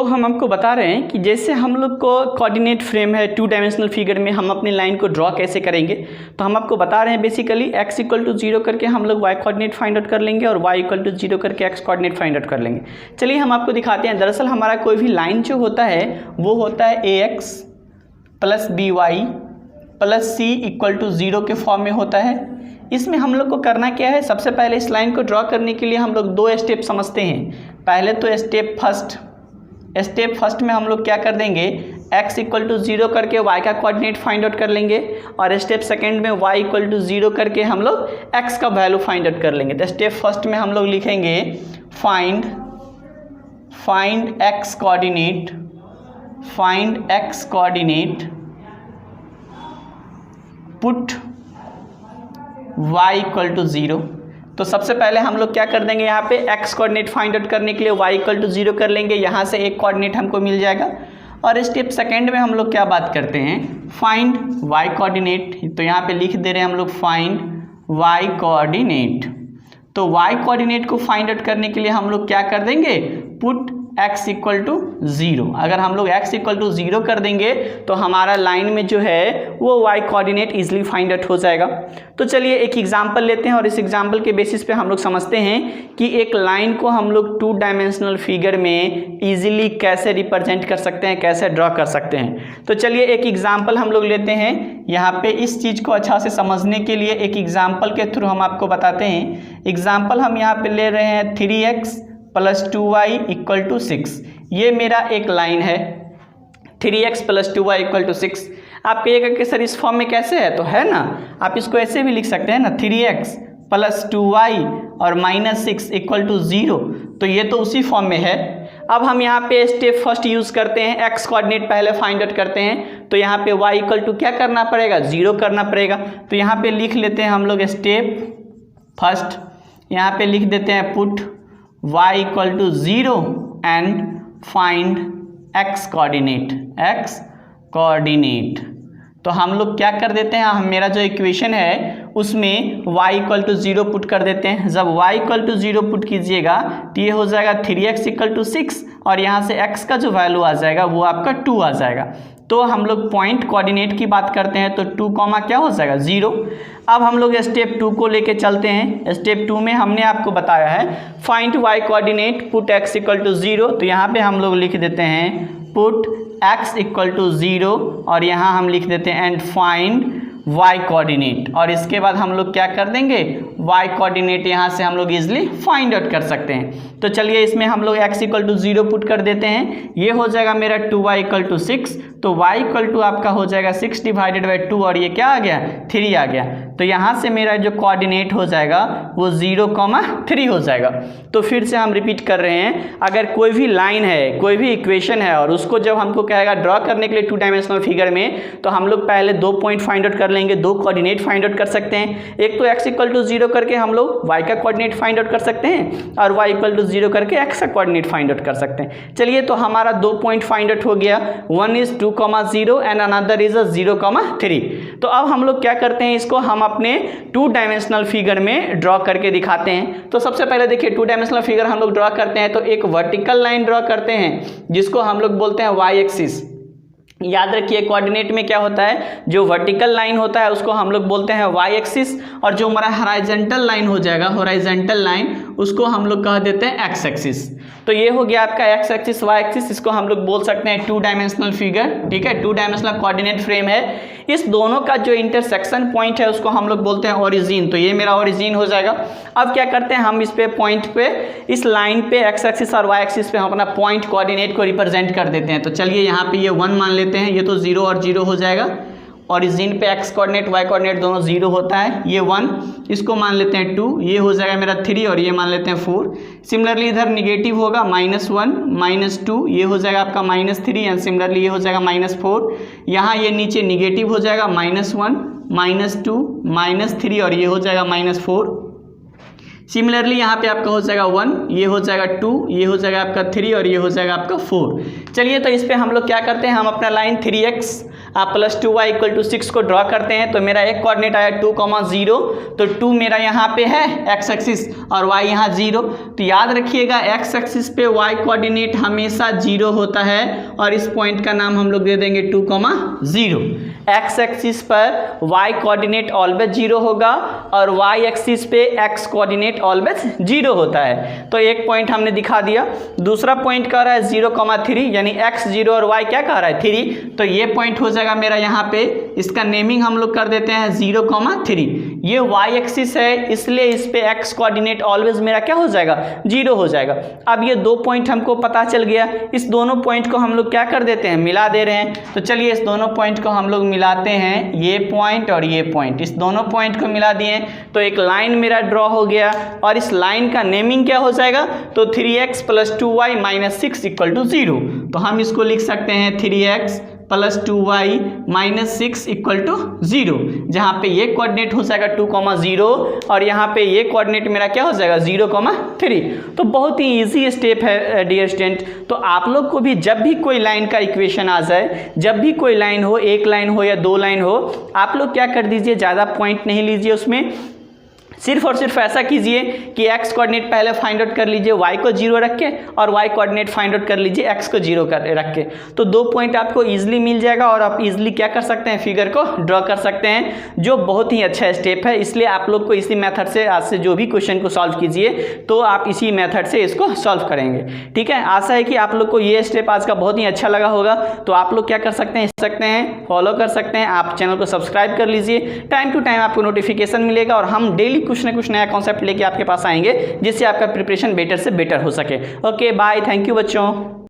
तो हम आपको बता रहे हैं कि जैसे हम लोग को कोऑर्डिनेट फ्रेम है 2 डायमेंशनल फिगर में, हम अपनी लाइन को ड्रॉ कैसे करेंगे। तो हम आपको बता रहे हैं बेसिकली x इक्वल टू 0 करके हम लोग y कोऑर्डिनेट फाइंड आउट कर लेंगे और y इक्वल टू 0 करके x कोऑर्डिनेट फाइंड आउट कर लेंगे। चलिए हम आपको दिखाते हैं। दरअसल हमारा कोई भी लाइन जो होता है वो होता है ax plus by plus c equal to 0 के फॉर्म में होता है। इसमें हम लोग को करना क्या है, सबसे पहले इस लाइन को ड्रॉ करने के लिए हम लोग 2 स्टेप समझते हैं। पहले तो स्टेप फर्स्ट में हम लोग क्या कर देंगे, x इक्वल टू 0 करके y का कोऑर्डिनेट फाइंड आउट कर लेंगे और स्टेप सेकंड में y इक्वल टू 0 करके हम लोग x का वैल्यू फाइंड आउट कर लेंगे। तो स्टेप फर्स्ट में हम लोग लिखेंगे find x coordinate put y equal to 0। तो सबसे पहले हम लोग क्या कर देंगे, यहाँ पे x कोऑर्डिनेट फाइंड आउट करने के लिए y इक्वल टू 0 कर लेंगे, यहाँ से एक कोऑर्डिनेट हमको मिल जाएगा। और स्टेप सेकंड में हम लोग क्या बात करते हैं, फाइंड y कोऑर्डिनेट। तो यहाँ पे लिख दे रहे हैं हम लोग फाइंड y कोऑर्डिनेट। तो y कोऑर्डिनेट को फाइंड आउट करने के लिए हम लोग क्या कर देंगे, पुट x इक्वल टू 0। अगर हम लोग x इक्वल टू 0 कर देंगे तो हमारा लाइन में जो है वो y coordinate easily find out हो जाएगा। तो चलिए एक एग्जांपल लेते हैं और इस एग्जांपल के बेसिस पे हम लोग समझते हैं कि एक लाइन को हम लोग 2 डायमेंशनल फिगर में इजीली कैसे रिप्रेजेंट कर सकते हैं, कैसे ड्रॉ कर सकते हैं। तो चलिए एक एग्जाम्पल हम लोग लेते हैं। यहाँ पे इस चीज़ को अच्छा से समझने के लिए एक एग्जाम्पल के थ्रू हम आपको बताते हैं। एग्जाम्पल हम यहाँ पे ले रहे हैं 3x plus 2y equal to 6। ये मेरा एक लाइन है 3x plus 2y equal to 6। आप कहिएगा कि सर इस फॉर्म में कैसे है, तो है ना, आप इसको ऐसे भी लिख सकते हैं ना, 3x प्लस 2y और माइनस 6 इक्वल टू 0। तो ये तो उसी फॉर्म में है। अब हम यहाँ पे स्टेप फर्स्ट यूज़ करते हैं, x कोऑर्डिनेट पहले फाइंड आउट करते हैं। तो यहाँ पे y इक्वल टू क्या करना पड़ेगा, 0 करना पड़ेगा। तो यहाँ पे लिख लेते हैं हम लोग स्टेप फर्स्ट, यहाँ पे लिख देते हैं put y equal to 0 and find x coordinate. तो हम लोग क्या कर देते हैं, हम मेरा जो इक्वेशन है उसमें y इक्वल टू 0 पुट कर देते हैं। जब y इक्वल टू 0 पुट कीजिएगा तो ये हो जाएगा 3x इक्वल टू 6 और यहाँ से x का जो वैल्यू आ जाएगा वो आपका 2 आ जाएगा। तो हम लोग पॉइंट कोऑर्डिनेट की बात करते हैं तो 2 कॉमा क्या हो जाएगा, 0। अब हम लोग स्टेप 2 को लेके चलते हैं। स्टेप 2 में हमने आपको बताया है find y coordinate put x equal to 0। तो यहाँ पे हम लोग लिख देते हैं पुट x इक्वल टू 0 और यहाँ हम लिख देते हैं एंड फाइंड y कोऑर्डिनेट। और इसके बाद हम लोग क्या कर देंगे, y कोऑर्डिनेट यहाँ से हम लोग इजिली फाइंड आउट कर सकते हैं। तो चलिए इसमें हम लोग x इक्वल टू 0 पुट कर देते हैं। ये हो जाएगा मेरा 2y इक्वल टू 6। तो y इक्वल टू आपका हो जाएगा 6 डिवाइडेड बाई 2 और ये क्या आ गया, 3 आ गया। तो यहाँ से मेरा जो कोऑर्डिनेट हो जाएगा वो 0,3 हो जाएगा। तो फिर से हम रिपीट कर रहे हैं, अगर कोई भी लाइन है, कोई भी इक्वेशन है और उसको जब हमको कहेगा ड्रॉ करने के लिए 2 डायमेंशनल फिगर में, तो हम लोग पहले 2 पॉइंट फाइंड आउट कर लेंगे, 2 कोऑर्डिनेट फाइंड आउट कर सकते हैं। एक तो x इक्वल टू 0 करके हम लोग y का कोऑर्डिनेट फाइंड आउट कर सकते हैं और y इक्वल टू 0 करके x का कोऑर्डिनेट फाइंड आउट कर सकते हैं। चलिए तो हमारा 2 पॉइंट फाइंड आउट हो गया, 1 इज 2,0 एंड अनदर इज 0,3। तो अब हम लोग क्या करते हैं, इसको हम अपने 2 डायमेंशनल फिगर में ड्रॉ करके दिखाते हैं। तो सबसे पहले देखिए 2 डायमेंशनल फिगर हम लोग ड्रॉ करते हैं तो एक वर्टिकल लाइन ड्रॉ करते हैं जिसको हम लोग बोलते हैं y एक्सिस। याद रखिए कोऑर्डिनेट में क्या होता है, जो वर्टिकल लाइन होता है उसको हम लोग बोलते हैं y एक्सिस और जो हमारा हॉरिजॉन्टल लाइन हो जाएगा, हॉरिजॉन्टल लाइन, उसको हम लोग कह देते हैं x एक्सिस। तो ये हो गया आपका x एक्सिस y एक्सिस, इसको हम लोग बोल सकते हैं 2 डायमेंशनल फिगर। ठीक है, 2 डायमेंशनल कोऑर्डिनेट फ्रेम है। इस दोनों का जो इंटरसेक्शन पॉइंट है उसको हम लोग बोलते हैं ओरिजिन। तो ये मेरा ओरिजिन हो जाएगा। अब क्या करते हैं, हम इस पे पॉइंट पे, इस लाइन पे x एक्सिस और y एक्सिस पे हम अपना पॉइंट कोऑर्डिनेट को रिप्रेजेंट कर देते हैं। तो चलिए यहाँ पे ये 1 मान लेते हैं, ये तो 0 और 0 हो जाएगा। ओरिजिन पे x कोऑर्डिनेट y कोऑर्डिनेट दोनों 0 होता है, ये 1, इसको मान लेते हैं 2, ये हो जाएगा मेरा 3 और ये मान लेते हैं 4। सिमिलरली इधर निगेटिव होगा, -1 -2, ये हो जाएगा आपका -3 एंड सिमिलरली ये हो जाएगा -4। यहाँ ये नीचे निगेटिव हो जाएगा, -1 -2 -3 और ये हो जाएगा -4। सिमिलरली यहाँ पे आपका हो जाएगा 1, ये हो जाएगा 2, ये हो जाएगा आपका 3 और ये हो जाएगा आपका 4। चलिए तो इस पे हम लोग क्या करते हैं, हम अपना line 3x plus 2y equal to 6 को ड्रॉ करते हैं। तो मेरा एक कोऑर्डिनेट आया 2, 0, तो 2 मेरा यहाँ पे है x एक्सिस और y यहाँ 0। तो याद रखिएगा x एक्सिस पे y कोऑर्डिनेट हमेशा 0 होता है और इस पॉइंट का नाम हम लोग दे देंगे 2, 0। x एक्सिस पर y कोऑर्डिनेट ऑलवेज 0 होगा और y एक्सिस पे x कोऑर्डिनेट ऑलवेज 0 होता है। तो एक पॉइंट हमने दिखा दिया। दूसरा पॉइंट कह रहा है 0, 3 यानी x 0 और y क्या कह रहा है 3, तो ये पॉइंट हो जाएगा मेरा यहाँ पे, इसका नेमिंग हम लोग कर देते हैं 0, 3। ये y एक्सिस है इसलिए इस पे x कोऑर्डिनेट ऑलवेज मेरा क्या हो जाएगा 0 हो जाएगा। अब ये दो पॉइंट हमको पता चल गया, इस दोनों पॉइंट को हम लोग क्या कर देते हैं, मिला दे रहे हैं। तो चलिए इस दोनों पॉइंट को हम लोग मिलाते हैं, ये पॉइंट और ये पॉइंट, इस दोनों पॉइंट को मिला दिए तो एक लाइन मेरा ड्रॉ हो गया और इस लाइन का नेमिंग क्या हो जाएगा, तो 3x plus 2y minus 6 equal to 0। तो हम इसको लिख सकते हैं 3x plus 2y minus 6 equal to 0, जहाँ पे ये कोऑर्डिनेट हो जाएगा 2, 0 और यहाँ पे ये कोऑर्डिनेट मेरा क्या हो जाएगा 0, 3। तो बहुत ही इजी स्टेप है डियर स्टूडेंट। तो आप लोग को भी जब भी कोई लाइन का इक्वेशन आ जाए, जब भी कोई लाइन हो, एक लाइन हो या दो लाइन हो, आप लोग क्या कर दीजिए, ज़्यादा पॉइंट नहीं लीजिए उसमें, सिर्फ और सिर्फ ऐसा कीजिए कि x कोऑर्डिनेट पहले फाइंड आउट कर लीजिए y को 0 रख के और y कोऑर्डिनेट फाइंड आउट कर लीजिए x को 0 रख के। तो दो पॉइंट आपको इजीली मिल जाएगा और आप इजीली क्या कर सकते हैं, फिगर को ड्रॉ कर सकते हैं, जो बहुत ही अच्छा स्टेप है। इसलिए आप लोग को इसी मेथड से आज से जो भी क्वेश्चन को सॉल्व कीजिए तो आप इसी मेथड से इसको सॉल्व करेंगे। ठीक है, आशा है कि आप लोग को ये स्टेप आज का बहुत ही अच्छा लगा होगा। तो आप लोग क्या कर सकते हैं, फॉलो कर सकते हैं, आप चैनल को सब्सक्राइब कर लीजिए, टाइम टू टाइम आपको नोटिफिकेशन मिलेगा और हम डेली कुछ ना कुछ नया कॉन्सेप्ट लेके आपके पास आएंगे जिससे आपका प्रिपरेशन बेटर से बेटर हो सके। ओके बाय, थैंक यू बच्चों।